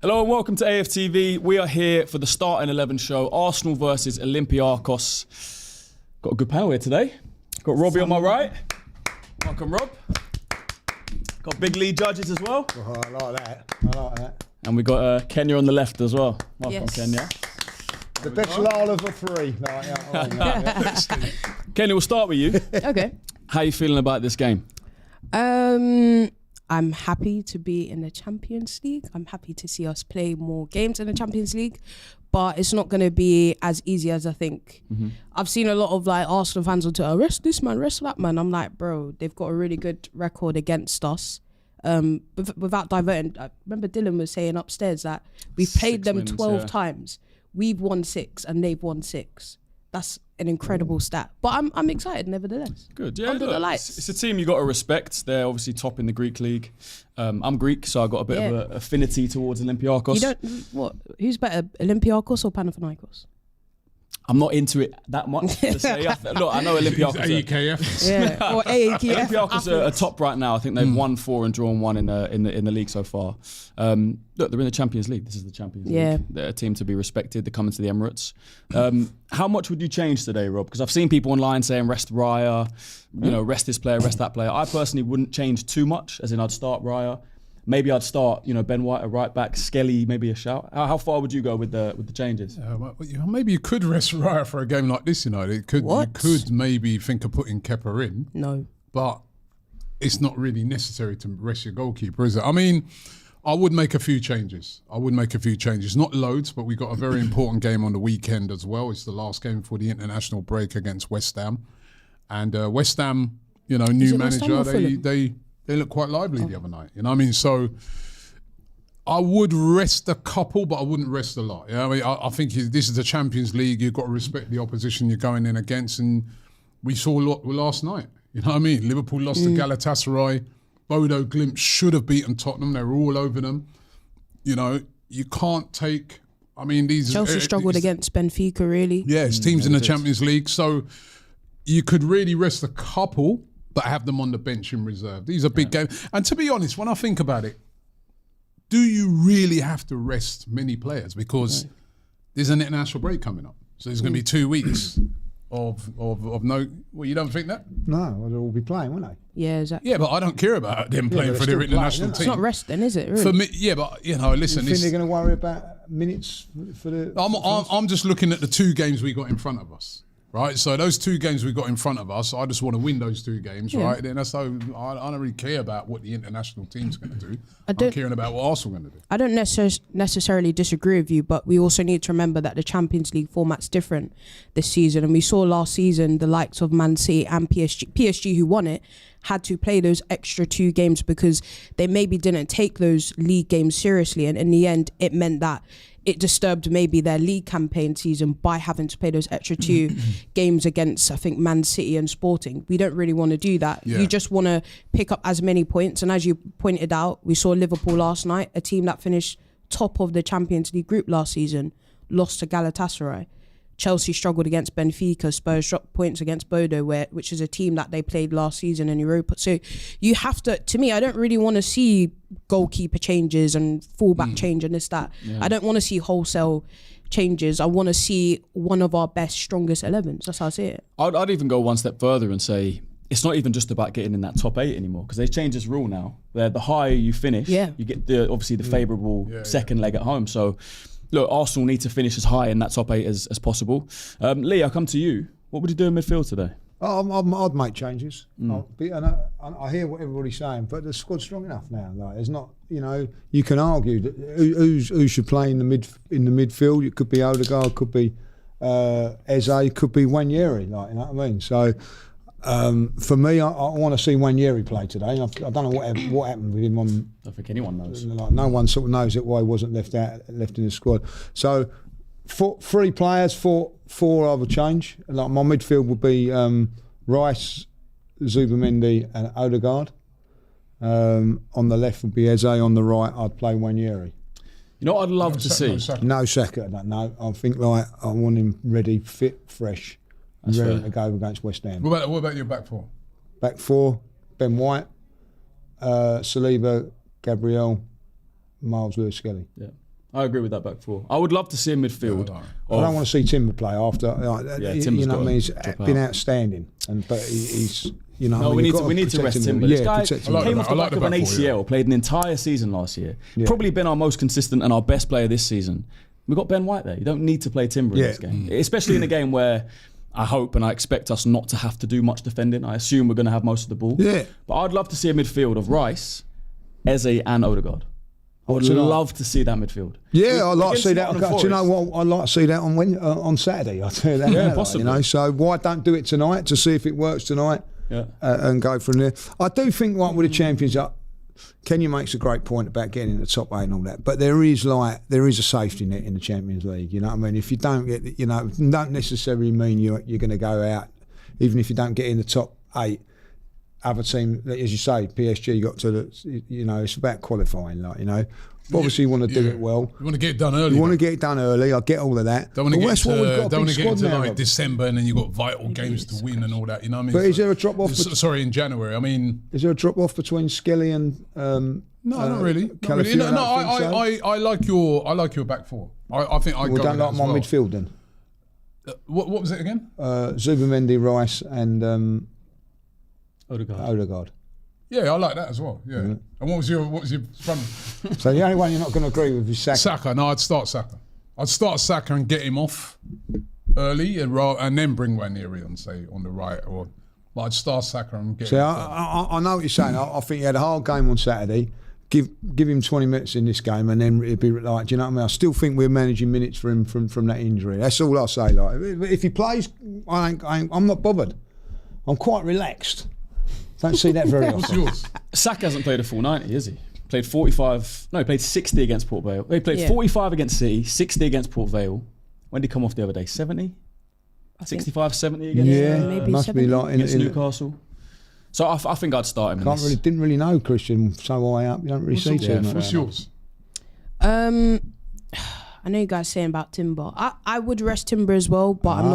Hello and welcome to AFTV. We are here for the Starting 11 show, Arsenal versus Olympiacos. Got a good panel here today. Got Robbie on my right. Welcome, Rob. Got big lead judges as well. Oh, I like that. And we got Kenya on the left as well. Welcome, Yes. Kenya. The best lad of the three. Kenya, we'll start with you. Okay. How are you feeling about this game? I'm happy to be in the Champions League. I'm happy to see us play more games in the Champions League, but it's not going to be as easy as I think. Mm-hmm. I've seen a lot of like Arsenal fans on Twitter, rest this man, rest that man. I'm like, bro, they've got a really good record against us. Without diverting, I remember Dylan was saying upstairs that we've played them 12 times. We've won 6 and they've won 6. That's an incredible stat. But I'm excited nevertheless. Good, yeah. Under the lights. It's a team you got to respect. They're obviously top in the Greek league. I'm Greek, so I got a bit of an affinity towards Olympiacos. You don't, what? Who's better, Olympiacos or Panathinaikos? I'm not into it that much. To say. Look, I know Olympiacos. AEKF. Yeah, or AAKF. Olympiacos are top right now. I think they've won 4 and drawn 1 in the league so far. Look, they're in the Champions League. This is the Champions League. They're a team to be respected. They're coming to the Emirates. How much would you change today, Rob? Because I've seen people online saying rest Raya, rest this player, rest that player. I personally wouldn't change too much, as in I'd start Raya. Maybe I'd start, Ben White a right back, Skelly maybe a shout. How far would you go with the changes? Maybe you could rest Raya for a game like this. You could maybe think of putting Kepa in. No, but it's not really necessary to rest your goalkeeper, is it? I mean, I would make a few changes. Not loads, but we got a very important game on the weekend as well. It's the last game for the international break against West Ham, and West Ham, new manager, they look quite lively the other night. You know what I mean? So I would rest a couple, but I wouldn't rest a lot. I mean, I think this is the Champions League. You've got to respect the opposition you're going in against. And we saw last night. You know what I mean? Liverpool lost to Galatasaray. Bodo Glimt should have beaten Tottenham. They were all over them. You can't take... I mean, these... Chelsea struggled against Benfica, really. Yeah, it's teams in the Champions League. So you could really rest a couple, but have them on the bench in reserve. These are big games. And to be honest, when I think about it, do you really have to rest many players? Because there's an international break coming up. So there's going to be 2 weeks of no... Well, you don't think that? No, they'll all be playing, won't they? Yeah, exactly. Yeah, but I don't care about them playing for their international team. It's not rest then, is it? Really? For me, yeah, but listen... You think they're going to worry about minutes for the... I'm just looking at the 2 games we got in front of us. Right, so those 2 games we got in front of us, I just want to win those 2 games, right? Then I don't really care about what the international team's going to do. I'm caring about what Arsenal are going to do. I don't necessarily disagree with you, but we also need to remember that the Champions League format's different this season. And we saw last season the likes of Man City and PSG who won it, had to play those extra 2 games because they maybe didn't take those league games seriously. And in the end, it meant that it disturbed maybe their league campaign season by having to play those extra 2 games against, I think, Man City and Sporting. We don't really want to do that. Yeah. You just want to pick up as many points. And as you pointed out, we saw Liverpool last night, a team that finished top of the Champions League group last season, lost to Galatasaray. Chelsea struggled against Benfica. Spurs dropped points against Bodo, which is a team that they played last season in Europa. So you have to me, I don't really want to see goalkeeper changes and fullback change and this, that. Yeah. I don't want to see wholesale changes. I want to see one of our best, strongest 11s. That's how I see it. I'd even go one step further and say it's not even just about getting in that top 8 anymore, because they've changed this rule now. Where the higher you finish, you get the favourable second leg at home. So look, Arsenal need to finish as high in that top 8 as possible. Lee, I'll come to you. What would you do in midfield today? I'd make changes. I hear what everybody's saying, but the squad's strong enough now. Like, there's not, you can argue that who should play in the midfield. It could be Ødegaard, could be Eze, could be Wanyeri. Like, you know what I mean? So for me, I want to see Wanyeri play today. I don't know what happened with him. I don't think anyone knows. Like, no one sort of knows it, why he wasn't left in the squad. So 3 players, four I would change. Like, my midfield would be Rice, Zubimendi and Ødegaard. On the left would be Eze. On the right, I'd play Wanyeri. You know what I'd love to see? No Saka. No. I think I want him ready, fit, fresh, and ready to go against West Ham. What about your back 4? Back 4, Ben White, Saliba, Gabriel, Miles Lewis-Skelly. Yeah. I agree with that back four. I would love to see a midfield. I don't want to see Timber play after. You know what I mean? He's been outstanding, but he's. You know, we need to rest Timber. This guy came off the back of an ACL, played an entire season last year. Yeah. Probably been our most consistent and our best player this season. We've got Ben White there. You don't need to play Timber in this game, especially in a game where I hope and I expect us not to have to do much defending. I assume we're going to have most of the ball. Yeah. But I'd love to see a midfield of Rice, Eze and Ødegaard. I would love to see that midfield. Yeah, I'd like to see that. Do you know what? I'd like to see that on Saturday. I'll tell you that. Yeah, possibly. You know, so why don't do it tonight to see if it works tonight and go from there. I do think like with the Champions Up, Kenya makes a great point about getting in the top 8 and all that, but there is a safety net in the Champions League. You know what I mean? If you don't get, you know, don't necessarily mean you're going to go out, even if you don't get in the top 8. Other team, as you say, PSG got to the, you know, it's about qualifying, like, you know. Obviously, you want to do it well. You want to get it done early. You want to get it done early. I get all of that. Don't want to get into like December and then you've got vital games to win and all that. You know what I mean? But is there a drop off? Sorry, in January. I mean, is there a drop off between Skelly and? No, not really. I like your back four. I think I don't like my midfield then. What was it again? Zubimendi, Rice, and Ødegaard. Yeah, I like that as well. Yeah. And what was your front? So the only one you're not going to agree with is Saka. Saka. No, I'd start Saka. I'd start Saka and get him off early and then bring Ranieri on, say, on the right. Or I'd start Saka and get him off. I know what you're saying. I think he had a hard game on Saturday. Give him 20 minutes in this game and then it'd be like, do you know what I mean? I still think we're managing minutes for him from that injury. That's all I'll say. Like, if he plays, I'm not bothered. I'm quite relaxed. Don't see that very often. Saka hasn't played a full 90, has he? Played 45. No, he played 60 against Port Vale. He played 45 against City, 60 against Port Vale. When did he come off the other day? 70? 65, 70 against? Maybe must 70. Be like against Newcastle. So I think I'd start him. Didn't really know Christian so high up. You don't really see too much. What's yours? I know you guys saying about Timber. I would rest Timber as well, but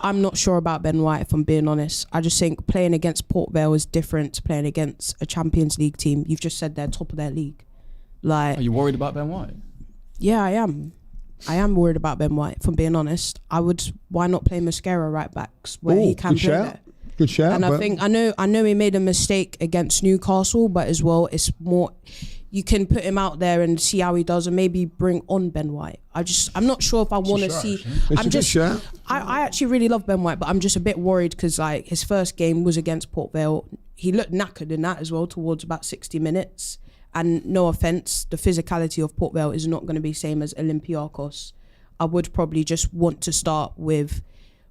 I'm not sure about Ben White, if I'm being honest. I just think playing against Port Vale is different to playing against a Champions League team. You've just said they're top of their league. Like, are you worried about Ben White? Yeah, I am. I am worried about Ben White, if I'm being honest. Why not play Mosquera right backs where he can play there? Good shout. And I know he made a mistake against Newcastle, but as well, it's more. You can put him out there and see how he does, and maybe bring on Ben White. I'm not sure if I want to see. I actually really love Ben White, but I'm just a bit worried because like his first game was against Port Vale. He looked knackered in that as well towards about 60 minutes. And no offense, the physicality of Port Vale is not going to be same as Olympiacos. I would probably just want to start with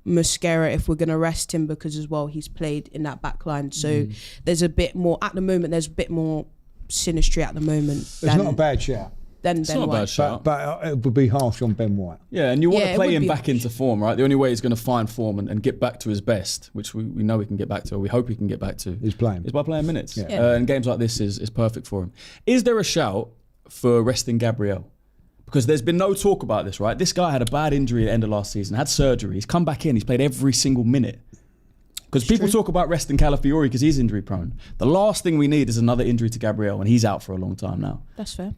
Mosquera if we're going to rest him, because as well he's played in that back line. So there's a bit more at the moment. There's a bit more synastry at the moment. It's not a bad shout. It's not a bad shout. But it would be harsh on Ben White. Yeah, and you want to play him back into form, right? The only way he's going to find form and get back to his best, which we know he can get back to, or we hope he can get back to, is by playing minutes. Yeah. And games like this is perfect for him. Is there a shout for resting Gabriel? Because there's been no talk about this, right? This guy had a bad injury at the end of last season, had surgery, he's come back in, he's played every single minute. Because people talk about resting Calafiori because he's injury prone. The last thing we need is another injury to Gabriel, and he's out for a long time now. That's fair.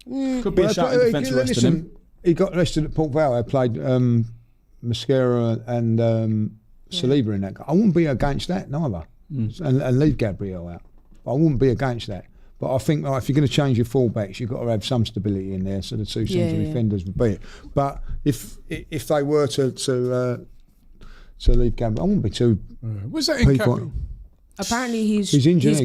Could be a shout in defence for resting him. He got rested at Port Vale. I played Mosquera and Saliba in that. I wouldn't be against that neither, and leave Gabriel out. I wouldn't be against that. But I think if you're going to change your fullbacks, you've got to have some stability in there. So the two central defenders would be it. But if they were to leave Gabriel, I wouldn't be too. Was that in Cameroon? Apparently he's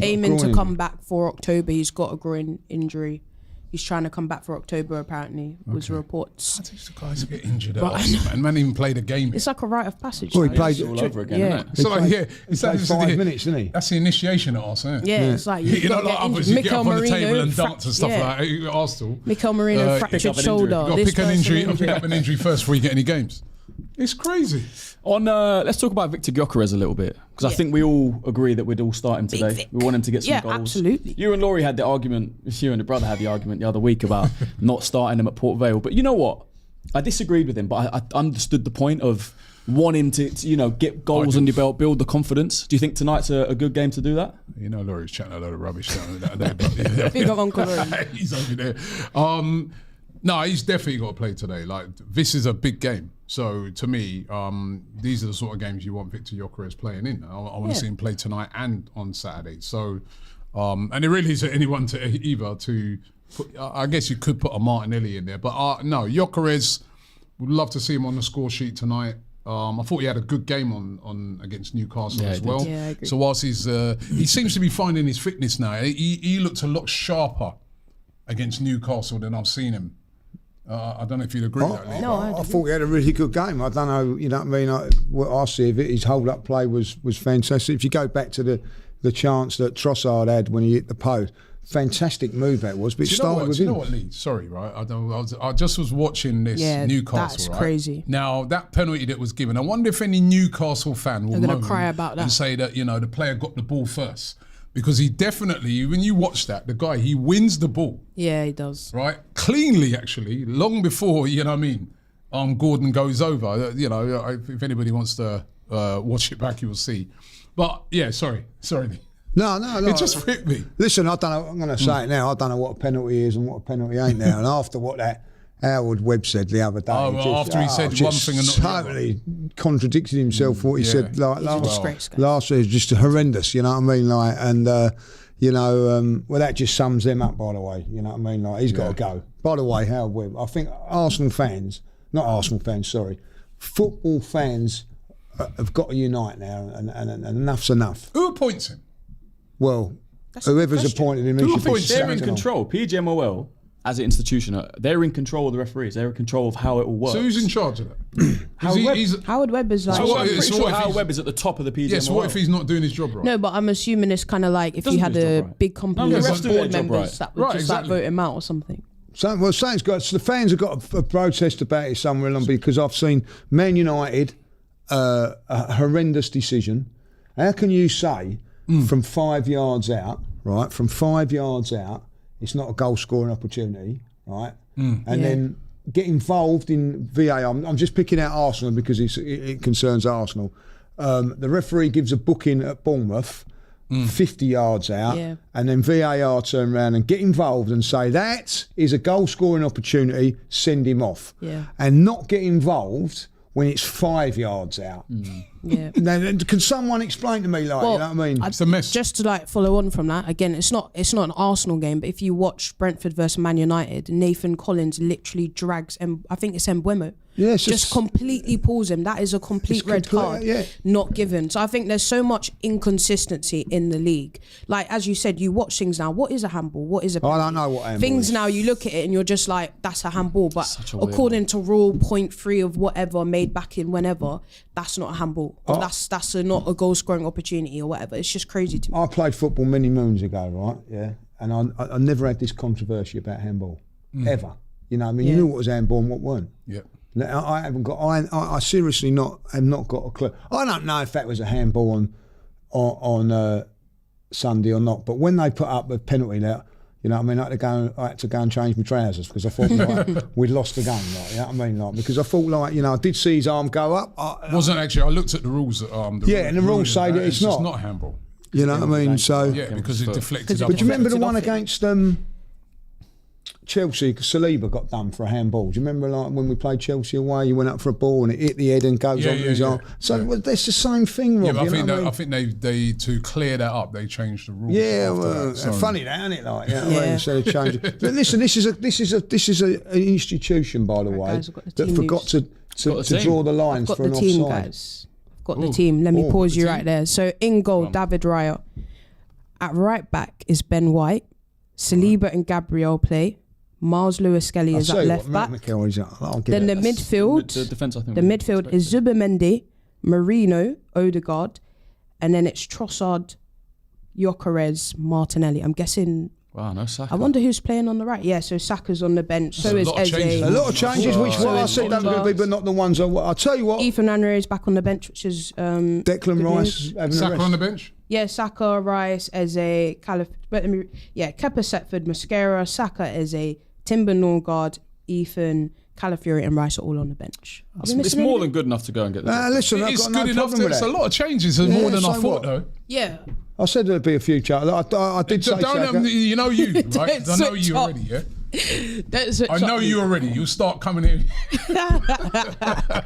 aiming to come back for October. He's got a groin injury. He's trying to come back for October, apparently, was reports. I think the guys get injured at Arsenal, man even played a game. It's like a rite of passage. Well, he played all over again, isn't it? It's like 5 minutes, isn't he? That's the initiation at Arsenal, isn't it? Yeah, it's like you know, like others, you get up on the table and dance and stuff like that at Arsenal. Mikel Merino fractured shoulder. You've got to pick up an injury first before you get any games. It's crazy. Let's talk about Victor Gyökeres a little bit, because I think we all agree that we'd all start him today. We want him to get some goals. Absolutely. You and Laurie had the argument, you and your brother had the argument the other week about not starting him at Port Vale. But you know what? I disagreed with him, but I understood the point of wanting to get goals on your belt, build the confidence. Do you think tonight's a good game to do that? You know, Laurie's chatting a load of rubbish. Big up Uncle Laurie. He's over there. No, he's definitely got to play today. Like, this is a big game. So to me, these are the sort of games you want Victor Gyökeres playing in. I want to see him play tonight and on Saturday. So, and it really isn't anyone to either to put, I guess you could put a Martinelli in there, but no, Gyökeres, would love to see him on the score sheet tonight. I thought he had a good game on against Newcastle as well. Yeah, I agree. So whilst he seems to be finding his fitness now, he looked a lot sharper against Newcastle than I've seen him. I don't know if you'd agree with that, Lee. No, I thought he had a really good game. I don't know, you know what I mean? What I see of it, his hold-up play was fantastic. If you go back to the chance that Trossard had when he hit the post, fantastic move that was, but it started with him. Do you know what, Lee? Sorry, right? I just was watching this Newcastle, that's right? Crazy. Now, that penalty that was given, I wonder if any Newcastle fan will moan cry about that and say that, the player got the ball first. Because he definitely, when you watch that, the guy, he wins the ball. Yeah, he does. Right? Cleanly, actually, long before, Gordon goes over. If anybody wants to watch it back, you will see. But, yeah, sorry. No. It just hit me. Listen, I don't know, I'm going to say it now, I don't know what a penalty is and what a penalty ain't now. And after what that Howard Webb said the other day. After he said one thing and not the other. Totally contradicted himself what he said last year. Just horrendous, you know what I mean? Like, and, well, that just sums them up, by the way. You know what I mean? Like, he's got to go. By the way, Howard Webb, I think football fans have got to unite now, and enough's enough. Who appoints him? Well, whoever's appointed him, they're in control. PGMOL, as an institution, they're in control of the referees. They're in control of how it will work. So who's in charge of that? Howard Webb is like... I'm pretty sure Howard Webb is at the top of the PGMOL. Yeah, so what if he's not doing his job right? No, but I'm assuming it's kind of like if you had a big company of board members that would just like vote him out or something. So, well, the fans have got a protest about it somewhere along, because I've seen Man United, a horrendous decision. How can you say from 5 yards out, right, it's not a goal scoring opportunity, right? And then get involved in VAR. I'm just picking out Arsenal because it concerns Arsenal. The referee gives a booking at Bournemouth 50 yards out, and then VAR turn around and get involved and say that is a goal scoring opportunity, send him off. And not get involved when it's 5 yards out. Yeah. Now, can someone explain to me, like, you know what I mean? It's a mess. Just to like follow on from that, again, it's not an Arsenal game, but if you watch Brentford versus Man United, Nathan Collins literally drags, I think it's Mbeumo. Yeah, just completely pulls him. That is a complete red card, not given. So I think there's so much inconsistency in the league. Like, as you said, you watch things now. What is a handball? What is a penalty? I don't know what handball things is. Now you look at it and you're just like, that's a handball. But according to rule 0.3 of whatever made back in whenever, that's not a handball. Or that's not a goal scoring opportunity or whatever. It's just crazy to me. I played football many moons ago, right? Yeah, and I never had this controversy about handball ever. You know, I mean, you knew what was handball and what weren't. Yeah. I haven't got. I seriously have not got a clue. I don't know if that was a handball on Sunday or not. But when they put up a penalty there, you know what I mean, I had to go and change my trousers because I thought we'd lost the game. Like, you know what I mean, like, because I thought, like, I did see his arm go up. Wasn't actually. I looked at the rules. And the rules say that it's not handball. You know what I mean? So because it deflected. But do you remember the one against Chelsea? Saliba got done for a handball. Do you remember, like, when we played Chelsea away, you went up for a ball and it hit the head and goes on his arm? So that's the same thing, Rob. Yeah, I think they to clear that up, they changed the rules. Yeah, well, funny that, isn't it? Like, instead of changing. But listen, this is an institution, by the way, that forgot to draw the lines for an offside. Guys. I've got the team. Let me pause you right there. So in goal, David Raya. At right back is Ben White. Saliba and Gabriel play. Miles Lewis-Skelly is at left back. Then the midfield, the midfield is Zubimendi, Marino, Ødegaard, and then it's Trossard, Gyökeres, Martinelli. I'm guessing. Wow, no Saka. I wonder who's playing on the right. Yeah, so Saka's on the bench. So is Eze. A lot of changes, which I said that would be, but not the ones I'll tell you what. Ethan Anri's back on the bench, which is Declan Rice having Saka on the bench. Yeah, Saka, Rice, Eze, Kepa, Setford, Mosquera, Saka, Eze, Timber, Norgard, Ethan, Calafiori and Rice are all on the bench. It's more than good enough to go and get the listen, it's I've got good no enough. problem with There's that. a lot of changes, more than I thought, though. Yeah. I said there'd be a few changes. I did say Saka. You know you, right? I know you already, yeah? I know you already. You'll start coming in. I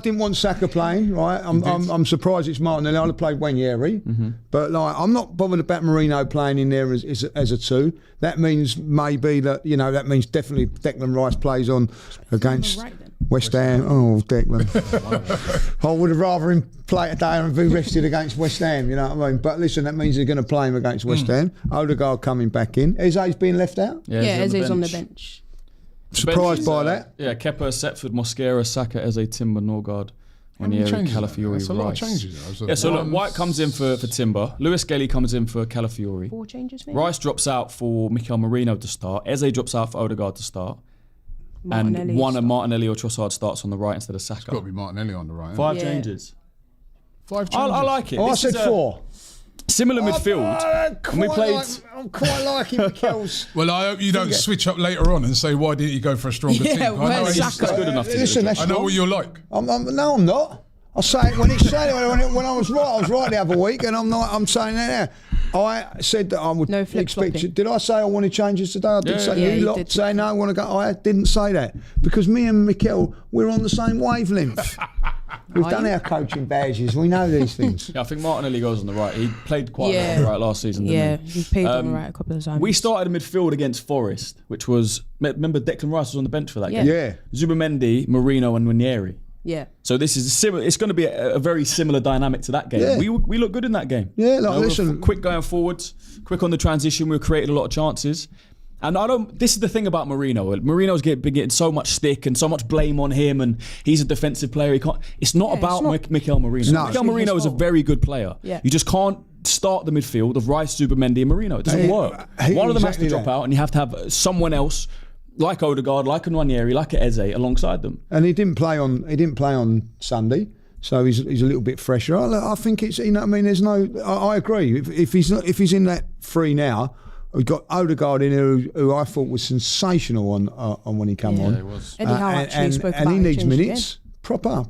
didn't want Saka playing, right? I'm surprised it's Martinelli. I'd have played Wanyeri. But like, I'm not bothered about Marino playing in there as a 2. That means maybe that, that means definitely Declan Rice plays on against West Ham. Oh, Declan. I would have rather him play today and be rested against West Ham, you know what I mean? But listen, that means they're going to play him against West Ham. Ødegaard coming back in. Eze's being left out? Yeah, Eze's on the bench. Surprised by that? Yeah, Kepa, Setford, Mosquera, Saka, Eze, Timber, Norgard, Wanyeri, Calafiori, That's a lot of changes. Yeah, so look, White comes in for Timber. Lewis Skelly comes in for Calafiori. 4 changes, maybe? Rice drops out for Mikel Merino to start. Eze drops out for Ødegaard to start. And one of Martinelli or Trossard starts on the right instead of Saka. It's got to be Martinelli on the right. 5 changes. 5 changes. I like it. I said 4. Similar midfield. I'm quite liking Mikel's. Well, I hope you don't switch up later on and say, why didn't you go for a stronger team? I know He's good enough to Listen, I know what you're like. No, I'm not. I say it when it's said when I was right the other week, and I'm saying that now. I said that I would expect. Did I say I wanted changes today? I did say you lot say no, I want to go. I didn't say that because me and Mikel, we're on the same wavelength. We've done our coaching badges. We know these things. Yeah, I think Martinelli goes on the right. He played quite well on the right last season, didn't he? He played on the right a couple of times. We started a midfield against Forest, which was, remember Declan Rice was on the bench for that game? Yeah. Zubimendi, Marino and Wanyeri. Yeah. So this is similar. It's going to be a very similar dynamic to that game. Yeah. We look good in that game. Yeah, listen. Quick going forwards, quick on the transition. We created a lot of chances. And this is the thing about Marino. Marino's been getting so much stick and so much blame on him, and he's a defensive player. It's not about Mikel Marino. No. Mikel Marino is a very good player. Yeah. You just can't start the midfield of Rice, Zubimendi and Marino. It doesn't work. One of them has to drop out, and you have to have someone else like Ødegaard, like Wanyeri, like Eze alongside them. And he didn't play on Sunday. So he's a little bit fresher. I think it's, I mean, there's no. I agree. If he's in that 3 now. We've got Ødegaard in here, who I thought was sensational on when he came on. He was. Eddie Howe actually spoke about and he needs change minutes. Proper.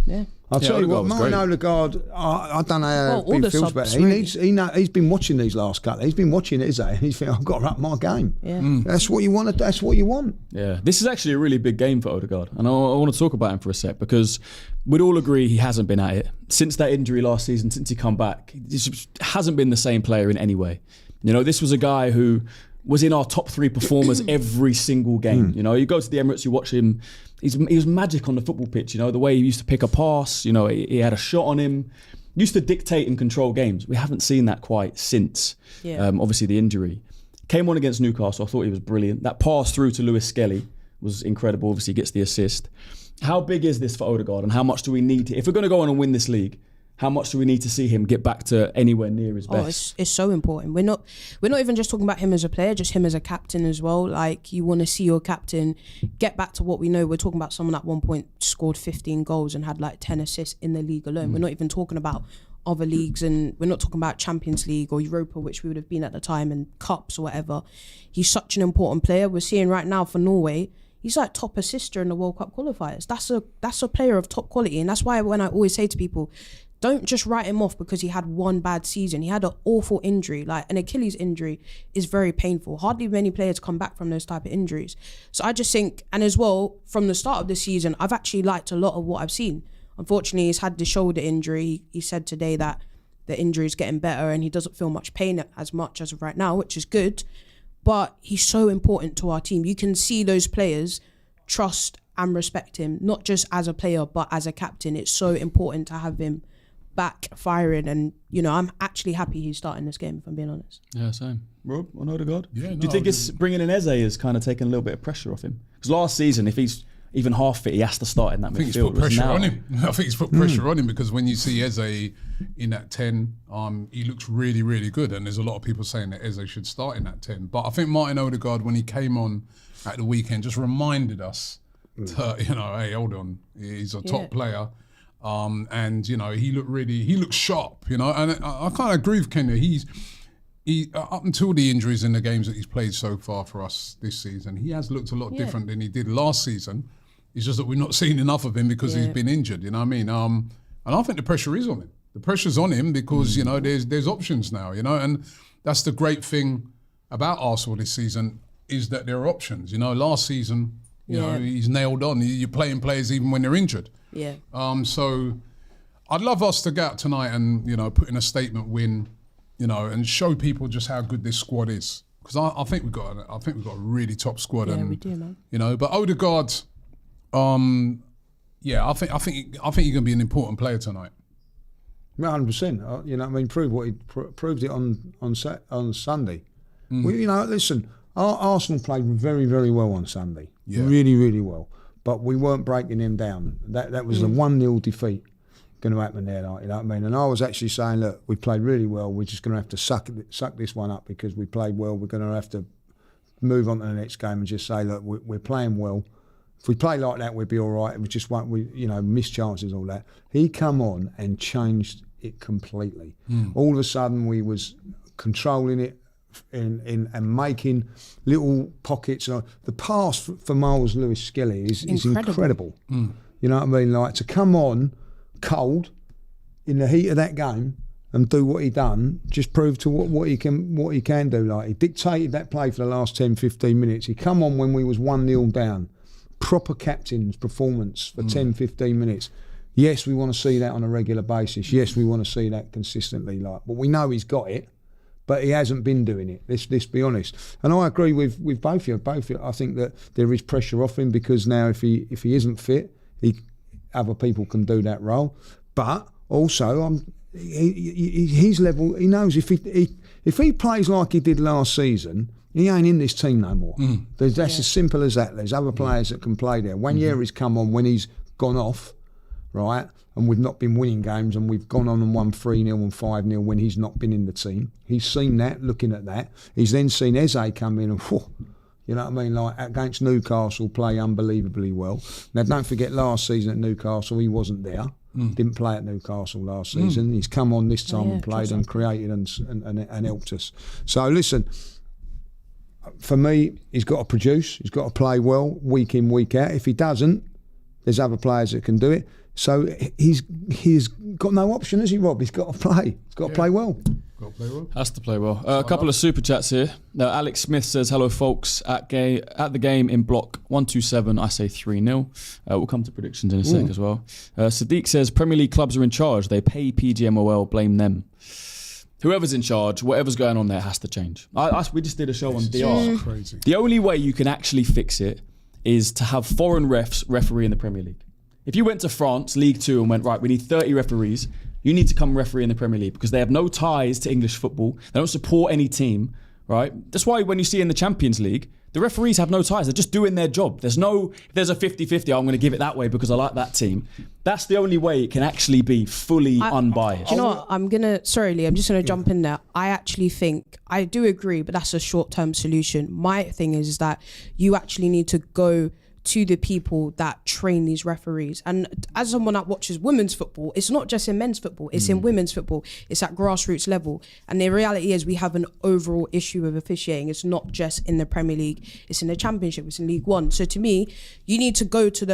Yeah. I'll tell you what, Ødegaard was Martin great. Ødegaard, I don't know how all he the feels about subs, it. really. He's been watching these last couple. He's been watching it, and he's thinking, I've got to up my game. Yeah. That's what you want. That's what you want. Yeah, this is actually a really big game for Ødegaard, and I want to talk about him for a sec because we'd all agree he hasn't been at it since that injury last season. Since he come back, he just hasn't been the same player in any way. This was a guy who was in our top 3 performers every single game. You go to the Emirates, you watch him. He was magic on the football pitch. The way he used to pick a pass. He had a shot on him. Used to dictate and control games. We haven't seen that quite since. Yeah. Obviously the injury. Came on against Newcastle. I thought he was brilliant. That pass through to Lewis Skelly was incredible. Obviously he gets the assist. How big is this for Ødegaard, and how much do we need to, if we're going to go on and win this league? How much do we need to see him get back to anywhere near his best? It's so important. We're not even just talking about him as a player, just him as a captain as well. Like, you want to see your captain get back to what we know. We're talking about someone at one point scored 15 goals and had like 10 assists in the league alone. We're not even talking about other leagues, and we're not talking about Champions League or Europa, which we would have been at the time, and cups or whatever. He's such an important player. We're seeing right now for Norway, he's like top assister in the World Cup qualifiers. That's a player of top quality, and that's why when I always say to people, don't just write him off because he had one bad season. He had an awful injury. Like, an Achilles injury is very painful. Hardly many players come back from those type of injuries. So I just think, and as well, from the start of the season, I've actually liked a lot of what I've seen. Unfortunately, he's had the shoulder injury. He said today that the injury is getting better and he doesn't feel much pain as much as of right now, which is good. But he's so important to our team. You can see those players trust and respect him, not just as a player, but as a captain. It's so important to have him back firing, and I'm actually happy he's starting this game, if I'm being honest. Yeah, same. Rob, on Ødegaard? Yeah, do you think it's bringing in Eze is kind of taking a little bit of pressure off him? Because last season, if he's even half fit, he has to start in that midfield. I think he's put pressure on him. I think he's put pressure on him because when you see Eze in that 10, he looks really, really good, and there's a lot of people saying that Eze should start in that 10. But I think Martin Ødegaard, when he came on at the weekend, just reminded us that, hey, hold on, he's a top player. And he looked sharp, and I kind of agree with Kenya. He up until the injuries in the games that he's played so far for us this season, he has looked a lot different than he did last season. It's just that we've not seen enough of him because he's been injured, you know what I mean? And I think the pressure is on him. The pressure's on him because, there's options now, and that's the great thing about Arsenal this season is that there are options. You know, last season, you know, he's nailed on. You're playing players even when they're injured. Yeah. So I'd love us to go out tonight and, you know, put in a statement win, you know, and show people just how good this squad is. Because I think we've got a really top squad. Yeah, and, we do, man. You know, but Ødegaard, I think you're gonna be an important player tonight. 100%. You know, I mean, proved it on Sunday. You know, listen, Arsenal played very, very well on Sunday. Yeah. Really, really well. But we weren't breaking them down. That was a 1-0 defeat going to happen there, like, you know what I mean? And I was actually saying, look, we played really well. We're just going to have to suck this one up because we played well. We're going to have to move on to the next game and just say, look, we're playing well. If we play like that, we'll be all right. We just won't, miss chances, all that. He come on and changed it completely. All of a sudden, we was controlling it and making little pockets. The pass for Miles Lewis-Skelly is incredible. You know what I mean? Like, to come on cold in the heat of that game and do what he done just proved to what he can do. Like, he dictated that play for the last 10-15 minutes. He come on when we was 1-0 down. Proper captain's performance for 10-15 minutes. Yes, we want to see that on a regular basis. Yes, we want to see that consistently. Like, but we know he's got it, but he hasn't been doing it. Let's be honest. And I agree with both of you. I think that there is pressure off him because now if he isn't fit, other people can do that role. But also, his level. He knows if he plays like he did last season, he ain't in this team no more. That's as simple as that. There's other players that can play there. Wanyeri's come on when he's gone off, right? And we've not been winning games and we've gone on and won 3-0 and 5-0 when he's not been in the team. He's seen that, looking at that. He's then seen Eze come in and, you know what I mean, like against Newcastle, play unbelievably well. Now, don't forget last season at Newcastle, he wasn't there. Didn't play at Newcastle last season. He's come on this time and played and created and helped us. So, listen, for me, he's got to produce. He's got to play well week in, week out. If he doesn't, there's other players that can do it. So he's got no option, has he, Rob? He's got to play. He's got to play well. Got to play well. Has to play well. A couple of super chats here. Now, Alex Smith says, hello, folks. At the game in block 127, I say 3-0. We'll come to predictions in a sec as well. Sadiq says, Premier League clubs are in charge. They pay PGMOL, blame them. Whoever's in charge, whatever's going on there has to change. We just did a show on DR. Crazy. The only way you can actually fix it is to have foreign refs referee in the Premier League. If you went to France, League 2, and went, right, we need 30 referees, you need to come referee in the Premier League because they have no ties to English football. They don't support any team, right? That's why when you see in the Champions League, the referees have no ties. They're just doing their job. If there's a 50-50, I'm going to give it that way because I like that team. That's the only way it can actually be fully unbiased. Do you know what? I'm just going to jump in there. I actually think, I do agree, but that's a short-term solution. My thing is that you actually need to go to the people that train these referees. And as someone that watches women's football, it's not just in men's football, it's in women's football. It's at grassroots level. And the reality is we have an overall issue with officiating. It's not just in the Premier League, it's in the Championship, it's in League One. So to me, you need to go to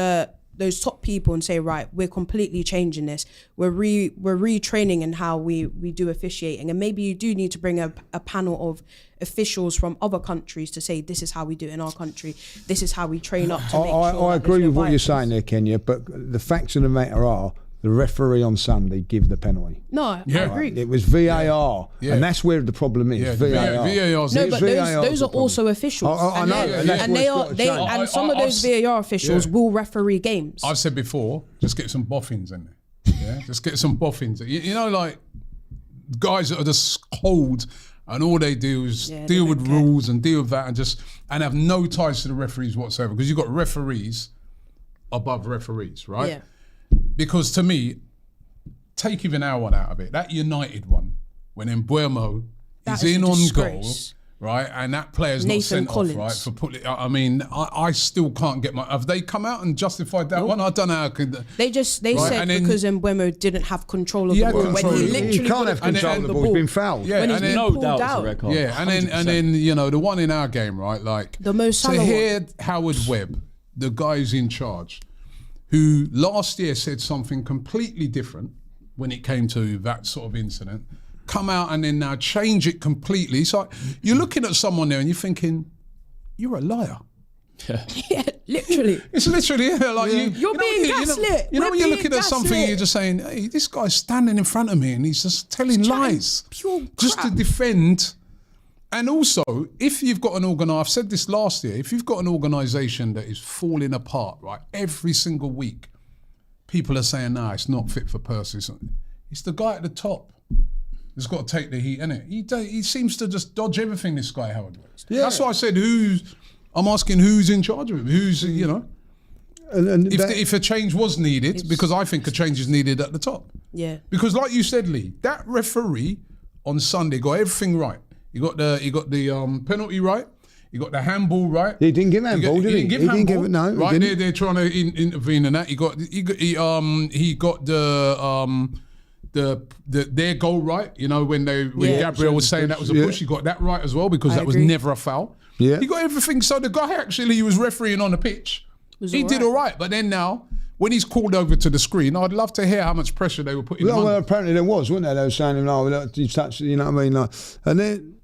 those top people and say, right, we're completely changing this. We're retraining in how we do officiating. And maybe you do need to bring a panel of officials from other countries to say, this is how we do it in our country. This is how we train up to make sure. I agree with what you're saying there, Kenya, but the facts of the matter are, the referee on Sunday give the penalty. No, I agree. It was VAR, and that's where the problem is. VAR. No, but those are also officials. I know, and some of those VAR officials will referee games. I've said before, just get some boffins in there. Yeah, just get some boffins. You know, like guys that are just cold, and all they do is deal with rules and deal with that, and have no ties to the referees whatsoever. Because you've got referees above referees, right? Yeah. Because to me, take even our one out of it. That United one, when Mbuemo is in on goal, right, and that player's not sent off, right, for putting. I mean, I still can't get my. Have they come out and justified that one? I don't know how could. They said because Mbuemo didn't have control of the ball when he literally can't have control of the ball. He's been fouled. Yeah, when he's been pulled out. Yeah, and then you know the one in our game, right, like the most to hear Howard Webb, the guy who's in charge, who last year said something completely different when it came to that sort of incident, come out and then now change it completely. It's like you're looking at someone there and you're thinking, you're a liar. Yeah, literally. It's literally like you're being gaslit. You know when you're looking at something and you're just saying, hey, this guy's standing in front of me and he's just telling lies just to defend. And also, if you've got I've said this last year, if you've got an organisation that is falling apart, right, every single week, people are saying, nah, it's not fit for purpose. It's the guy at the top who's got to take the heat, innit? He seems to just dodge everything, this guy, Howard. Yeah. That's why I said I'm asking who's in charge of him, and if a change was needed, because I think a change is needed at the top. Yeah. Because like you said, Lee, that referee on Sunday got everything right. He got the penalty right. He got the handball right. He didn't give handball, did he? He didn't give it. No, right. They're trying to intervene in that. He got their goal right. You know when Gabriel was saying that was a push, he got that right as well because that was never a foul. Yeah. He got everything. So the guy actually he was refereeing on the pitch. He did all right, but then now. When he's called over to the screen, I'd love to hear how much pressure they were putting on. Well, apparently there was, wasn't there? They were saying, "No, you touched," you know what I mean? Like, and then,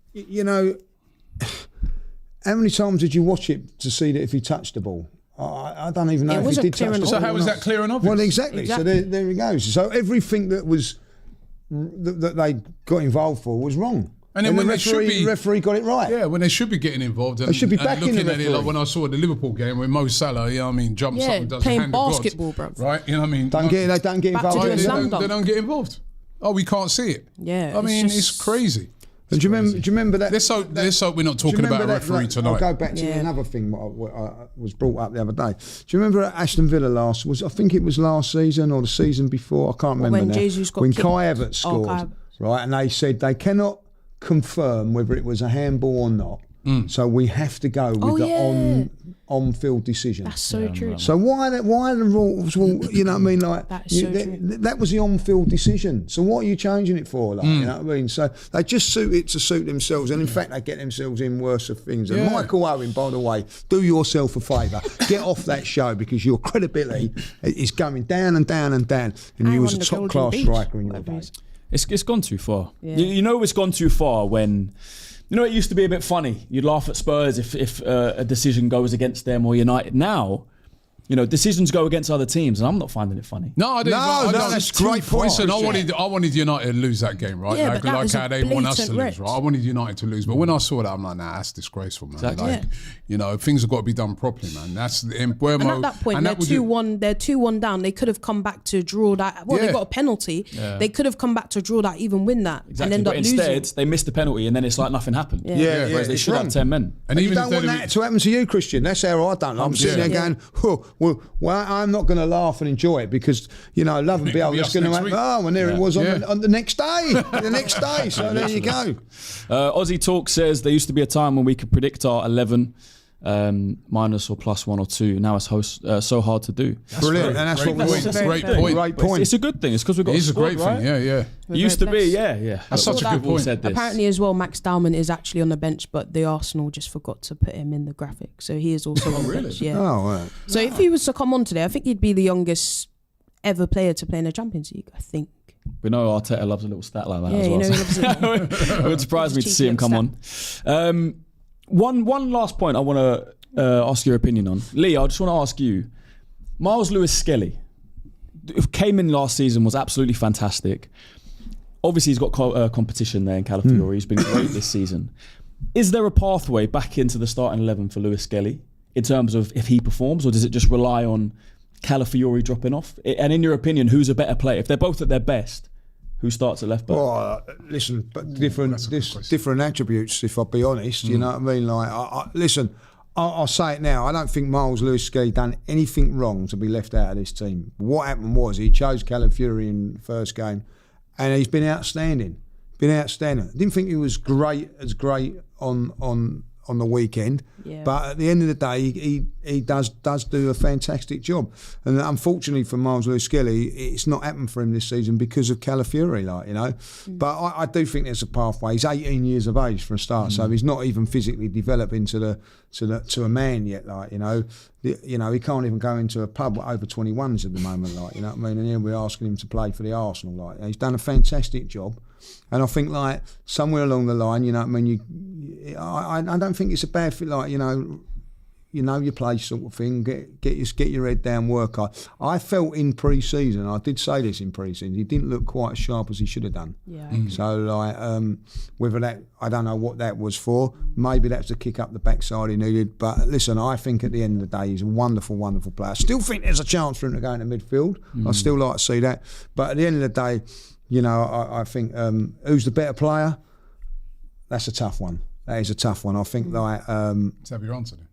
how many times did you watch it to see that if he touched the ball? I don't even know if he did touch the ball. So how was that clear and obvious? Well, exactly. So there he goes. So everything that was that they got involved for was wrong. And then when the referee got it right. Yeah, when they should be getting involved. And, they should be backing the referee. Like when I saw the Liverpool game when Mo Salah, jumps up and does a hand basketball, of God, bro. right? You know what I mean? They don't get involved. They don't get involved. Oh, we can't see it. Yeah. I mean, it's crazy. Do you remember that? Let's hope we're not talking about a referee tonight. I'll go back to another thing that was brought up the other day. Do you remember at Aston Villa I think it was last season or the season before, I can't remember now. When Kai Havertz scored, right? And they said they cannot confirm whether it was a handball or not. So we have to go with the on-field decision. That's so true. So why the rules? Well, you know what I mean? Like that was the on-field decision. So what are you changing it for? Like, you know what I mean? So they just suit it to suit themselves, and in fact they get themselves in worse of things. And Michael Owen, by the way, do yourself a favour, get off that show because your credibility is going down and down and down. And you was a top-class striker in your days. It's gone too far. Yeah. You know it's gone too far when, it used to be a bit funny. You'd laugh at Spurs if a decision goes against them or United. Now, decisions go against other teams, and I'm not finding it funny. No, I didn't. No, that's great point. Listen, I wanted United to lose that game, right? Yeah, like how they want us to lose, right? I wanted United to lose, but when I saw that, I'm like, nah, that's disgraceful, man. Exactly. Things have got to be done properly, man. That's the And at that point, they're 2-1. They're 2-1 down. They could have come back to draw that. Well, they got a penalty. Yeah. They could have come back to draw that, even win that, and end up losing. Instead, they missed the penalty, and then it's like nothing happened. Whereas they should have 10 men. And even you don't want that to happen to you, Christian. That's how I don't. I'm sitting there going, well, I'm not going to laugh and enjoy it because, love and behold, it's going to happen. Oh, and there it was on the next day. The next day. So there you go. Aussie Talk says there used to be a time when we could predict our 11 minus or plus 1 or 2. Now it's so hard to do. That's brilliant. And that's a great point. It's a good thing. It's because we've got a squad, right? Yeah. It used to be, yeah. That's such a good point. Apparently as well, Max Dowman is actually on the bench, but the Arsenal just forgot to put him in the graphic. So he is also on the bench. Yeah. Oh, right. So if he was to come on today, I think he'd be the youngest ever player to play in the Champions League, I think. We know Arteta loves a little stat like that as well. It would surprise me to see him come on. One last point I want to ask your opinion on. Lee, I just want to ask you, Miles Lewis-Skelly came in last season, was absolutely fantastic. Obviously, he's got competition there in Calafiori. He's been great this season. Is there a pathway back into the starting 11 for Lewis-Skelly in terms of if he performs, or does it just rely on Calafiori dropping off? And in your opinion, who's a better player? If they're both at their best, who starts at left back? Well, listen, but different attributes, if I'll be honest. You know what I mean? Like, listen, I'll say it now. I don't think Miles Lewis-Skelly done anything wrong to be left out of this team. What happened was he chose Calafiori in the first game, and he's been outstanding. I didn't think he was great on the weekend, but at the end of the day, he does do a fantastic job. And unfortunately for Miles Lewis-Skelly, it's not happened for him this season because of Calafiori, But I do think there's a pathway. He's 18 years of age for a start, so he's not even physically developed into to a man yet, he can't even go into a pub with over 21s at the moment, you know what I mean? And here we're asking him to play for the Arsenal, he's done a fantastic job. And I think somewhere along the line, you know what I mean, I don't think it's a bad fit, you know your place sort of thing, get your head down, work hard. I felt in pre-season, I did say this in pre-season, he didn't look quite as sharp as he should have done. Yeah. So whether that, I don't know what that was for, maybe that's the kick up the backside he needed, but listen, I think at the end of the day he's a wonderful, wonderful player. I still think there's a chance for him to go into midfield. I still like to see that, but at the end of the day, you know, I think who's the better player? That's a tough one. That is a tough one. I think Let's have your answer then.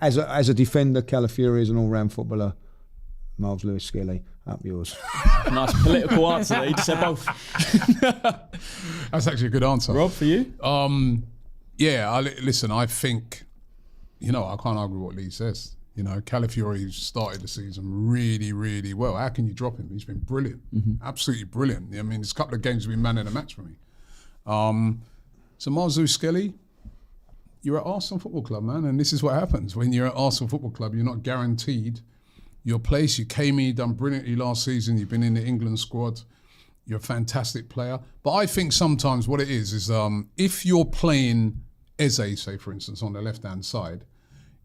As a defender, Calafiori is an all-round footballer. Miles Lewis-Skelly, up yours. Nice political answer there. You just said both. That's actually a good answer. Rob, for you? Listen, I think, you know, I can't argue what Lee says. You know, Calafiori started the season really, really well. How can you drop him? He's been brilliant. Absolutely brilliant. I mean, there's a couple of games have been man of the match for me. So Miles Lewis-Skelly, you're at Arsenal Football Club, man, and this is what happens. When you're at Arsenal Football Club, you're not guaranteed your place. You came in, you done brilliantly last season, you've been in the England squad, you're a fantastic player. But I think sometimes what it is if you're playing Eze, say for instance, on the left-hand side,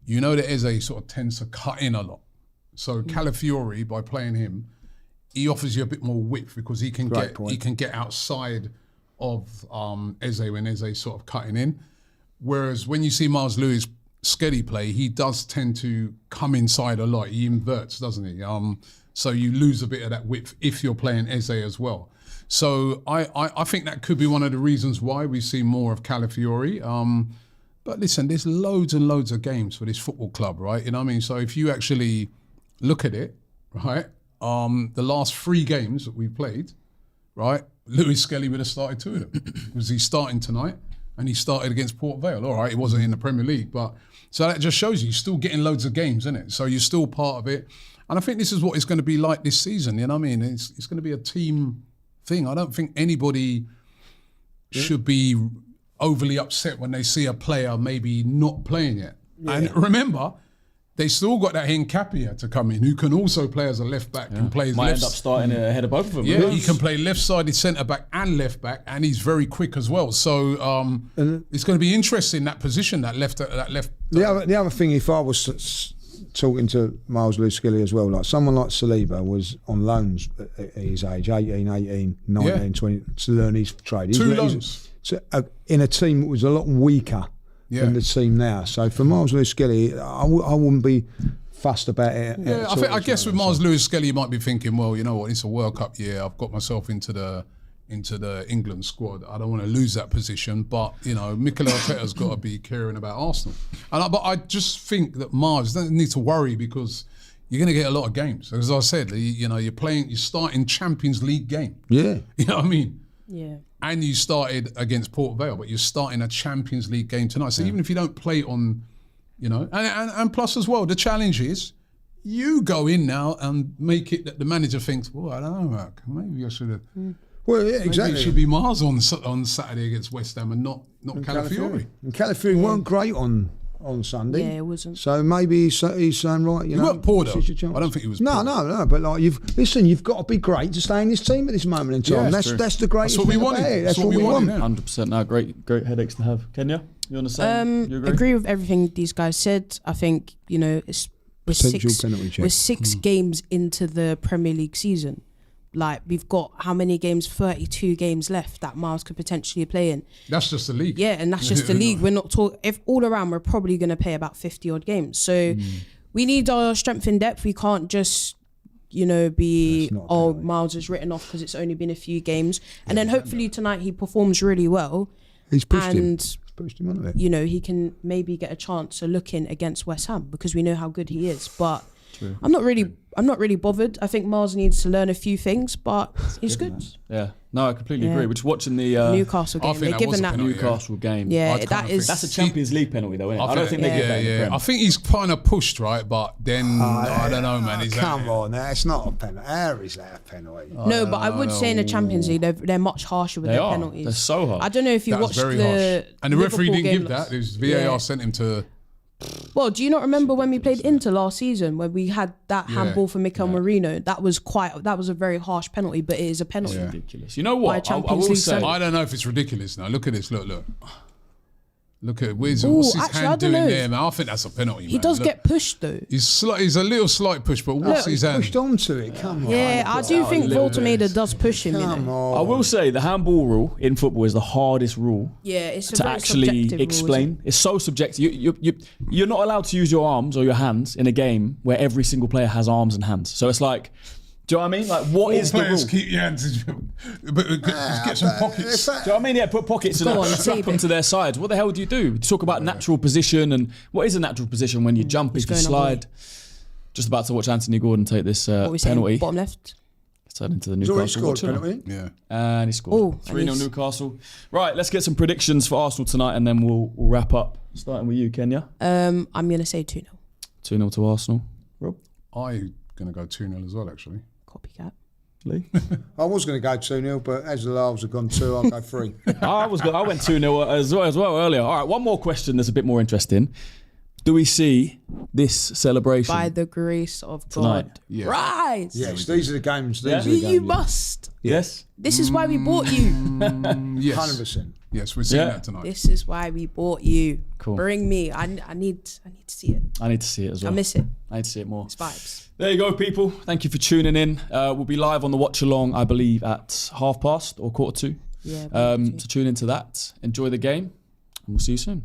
you know that Eze sort of tends to cut in a lot. So Calafiori, by playing him, he offers you a bit more width because he can get outside of Eze when Eze's sort of cutting in. Whereas when you see Miles Lewis-Skelly play, he does tend to come inside a lot. He inverts, doesn't he? So you lose a bit of that width if you're playing Eze as well. So I think that could be one of the reasons why we see more of Calafiori. But listen, there's loads and loads of games for this football club, right? You know what I mean? So if you actually look at it, right, the last 3 games that we've played, right, Lewis-Skelly would have started 2 of them. Was he starting tonight? And he started against Port Vale. All right, he wasn't in the Premier League, but so that just shows you're still getting loads of games, isn't it? So you're still part of it. And I think this is what it's going to be like this season, you know what I mean? It's going to be a team thing. I don't think anybody should be overly upset when they see a player maybe not playing yet. Yeah. And remember, they still got that Hincapia to come in, who can also play as a left back and play might end up starting ahead of both of them. Yeah, he can play left-sided centre back and left back, and he's very quick as well. So it's going to be interesting that position, that left. The other thing, if I was talking to Miles Lewis-Skelly as well, like someone like Saliba was on loans at his age, 18, 19, 20, to learn his trade. 2 loans. In a team that was a lot weaker than the team now. So for Miles Lewis-Skelly, I wouldn't be fussed about it. Yeah, I guess with Miles Lewis-Skelly, you might be thinking, well, you know what, it's a World Cup year. I've got myself into the England squad. I don't want to lose that position, but you know, Mikel Arteta's got to be caring about Arsenal. But I just think that Miles doesn't need to worry because you're going to get a lot of games. As I said, you're starting Champions League game. Yeah, you know what I mean. Yeah. And you started against Port Vale, but you're starting a Champions League game tonight. So even if you don't play on, you know, and plus as well, the challenge is you go in now and make it that the manager thinks, well, I don't know, Mark, maybe I should have. Well, yeah, exactly. Maybe it should be Miles on Saturday against West Ham and not Calafiori. And Calafiori weren't great on Sunday. Yeah, it wasn't. So maybe he's saying, right, you know. He weren't poor though. I don't think he was poor. No, but like you've got to be great to stay in this team at this moment in time. Yeah, that's the greatest thing about it. That's what we want. 100%. No, great headaches to have. Kenya, you on the same? You agree with everything these guys said. I think, you know, we're 6 games into the Premier League season. Like, we've got how many games? 32 games left that Miles could potentially play in. That's just the league. Yeah, and that's just the league. We're not talking. If all around, we're probably going to play about 50 odd games. So we need our strength in depth. We can't just, you know, be Miles is written off because it's only been a few games. And then hopefully tonight he performs really well. He's pushed him. Pushed him on it. You know, he can maybe get a chance to look in against West Ham because we know how good he is. But True. I'm not really bothered. I think Mars needs to learn a few things, but he's good. Yeah. No, I completely agree. Which watching the Newcastle game, they're giving that Newcastle game. Yeah, that's a Champions League penalty though, isn't it? I don't think they give that in the Prem. I think he's kind of pushed, right? But then I don't know, man. Come on, that's not a penalty. How is that a penalty? No, but I would say in the Champions League they're much harsher with their penalties. They're so hard. I don't know if you watched very the harsh. And the referee Liverpool didn't give game. that. It was VAR sent him to. Well, do you not remember when we played Inter last season when we had that handball for Mikel Merino? That was a very harsh penalty, but it is a penalty. It's ridiculous. You know what? I will say, I don't know if it's ridiculous now. Look at this. Look. Look at what's his hand doing there, man? I think that's a penalty. He does get pushed though. He's a little slight push, but what's his hand? Pushed onto it. Come on. Yeah, I do think Voltemeda does push him. Come on. I will say the handball rule in football is the hardest rule. Yeah, it's to actually explain. It's so subjective. You're not allowed to use your arms or your hands in a game where every single player has arms and hands. So it's like, do you know what I mean? Like, what is the rule? Keep your hands, but get some pockets. Do you know what I mean? Yeah, put pockets and strap them to their sides. What the hell do you do? You talk about natural position, and what is a natural position when you jump, if you slide? Just about to watch Anthony Gordon take this penalty. Bottom left. Turn into the Newcastle penalty. Yeah. And he scored. 3-0 Newcastle. Right, let's get some predictions for Arsenal tonight, and then we'll wrap up. Starting with you, Kenya. I'm going to say 2-0. 2-0 to Arsenal. Rob? I'm going to go 2-0 as well, actually. Copycat. Lee? I was going to go 2-0, but as the Lions have gone 2, I'll go 3. I went 2-0 as well earlier. All right, one more question that's a bit more interesting. Do we see this celebration by the grace of tonight? God? Yeah. Rise! Yes, these are the games. You must. Yes. This is why we bought you. Yes. 100%. Yes, we're seeing that tonight. This is why we bought you. Cool. Bring me. I need to see it. I need to see it as well. I miss it. I need to see it more. It's vibes. There you go, people. Thank you for tuning in. We'll be live on the watch along, I believe, at 2:30 or 2:45. Yeah. So tune into that. Enjoy the game, and we'll see you soon.